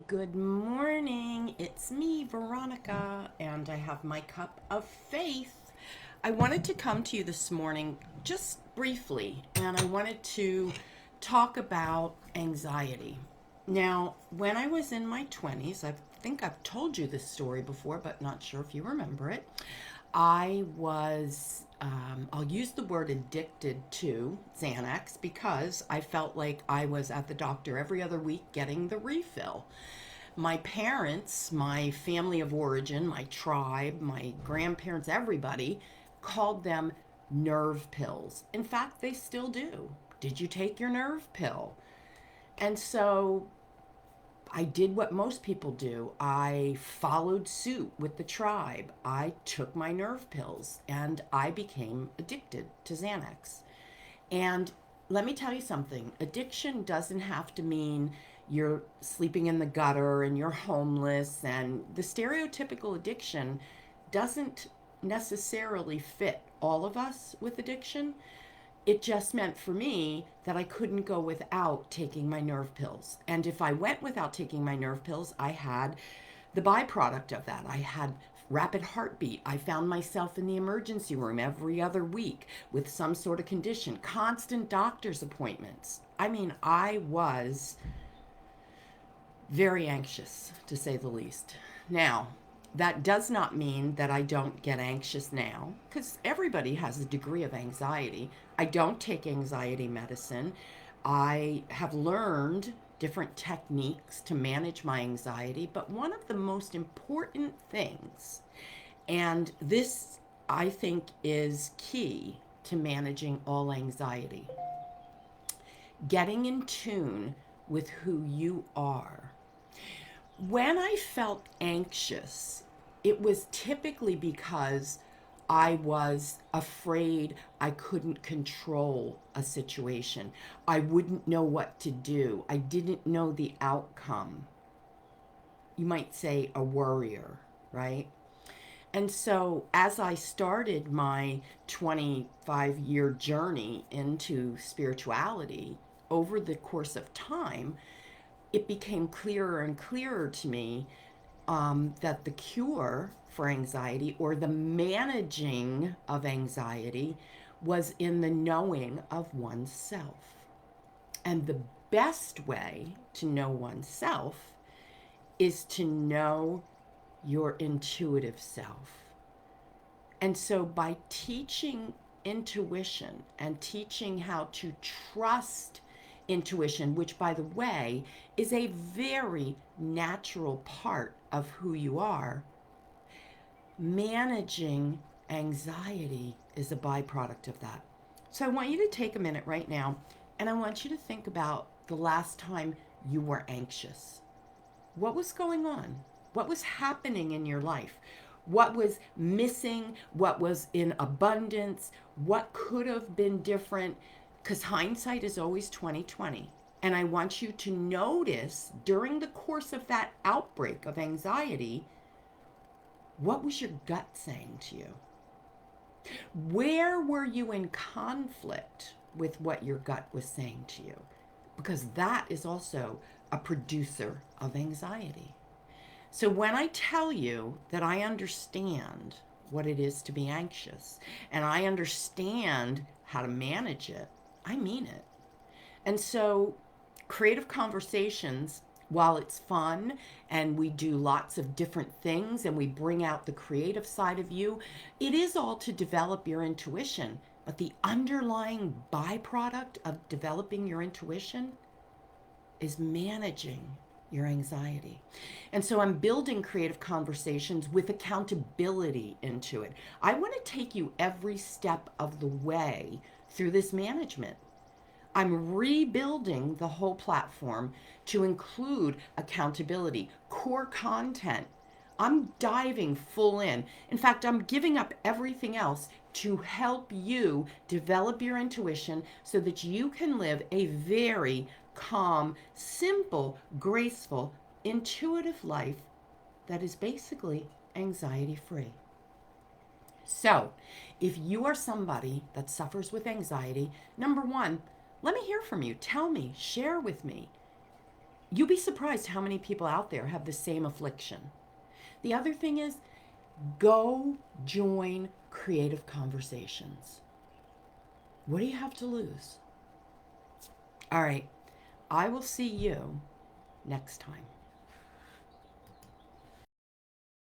Good morning. It's me, Veronica, and I have my cup of faith. I wanted to come to you this morning just briefly, and I wanted to talk about anxiety. Now, when I was in my 20s, I think I've told you this story before, but not sure if you remember it. I was, I'll use the word addicted to Xanax because I felt like I was at the doctor every other week getting the refill. My parents, my family of origin, my tribe, my grandparents, everybody called them nerve pills. In fact, they still do. Did you take your nerve pill? And so I did what most people do. I followed suit with the tribe. I took my nerve pills and I became addicted to Xanax. And let me tell you something, addiction doesn't have to mean you're sleeping in the gutter and you're homeless. And the stereotypical addiction doesn't necessarily fit all of us with addiction. It just meant for me that I couldn't go without taking my nerve pills. And if I went without taking my nerve pills, I had the byproduct of that. I had rapid heartbeat. I found myself in the emergency room every other week with some sort of condition, constant doctor's appointments. I mean, I was very anxious, to say the least. Now, that does not mean that I don't get anxious now, because everybody has a degree of anxiety. I don't take anxiety medicine. I have learned different techniques to manage my anxiety, but one of the most important things, and this I think is key to managing all anxiety, getting in tune with who you are. When I felt anxious, it was typically because I was afraid I couldn't control a situation. I wouldn't know what to do. I didn't know the outcome. You might say a worrier, right? And so, as I started my 25-year journey into spirituality over the course of time, it became clearer and clearer to me that the cure for anxiety or the managing of anxiety was in the knowing of oneself. And the best way to know oneself is to know your intuitive self. And so by teaching intuition and teaching how to trust intuition, which, by the way, is a very natural part of who you are, managing anxiety is a byproduct of that. So I want you to take a minute right now and I want you to think about the last time you were anxious. What was going on? What was happening in your life? What was missing? What was in abundance? What could have been different? Because hindsight is always 2020. And I want you to notice during the course of that outbreak of anxiety, what was your gut saying to you? Where were you in conflict with what your gut was saying to you? Because that is also a producer of anxiety. So when I tell you that I understand what it is to be anxious and I understand how to manage it, I mean it. And so creative conversations, while it's fun and we do lots of different things and we bring out the creative side of you, it is all to develop your intuition. But the underlying byproduct of developing your intuition is managing your anxiety. And so I'm building creative conversations with accountability into it. I want to take you every step of the way through this management. I'm rebuilding the whole platform to include accountability, core content. I'm diving full in. In fact, I'm giving up everything else to help you develop your intuition so that you can live a very calm, simple, graceful, intuitive life that is basically anxiety free. So, if you are somebody that suffers with anxiety, number one, let me hear from you. Tell me, share with me. You'll be surprised how many people out there have the same affliction. The other thing is, go join creative conversations. What do you have to lose? All right, I will see you next time.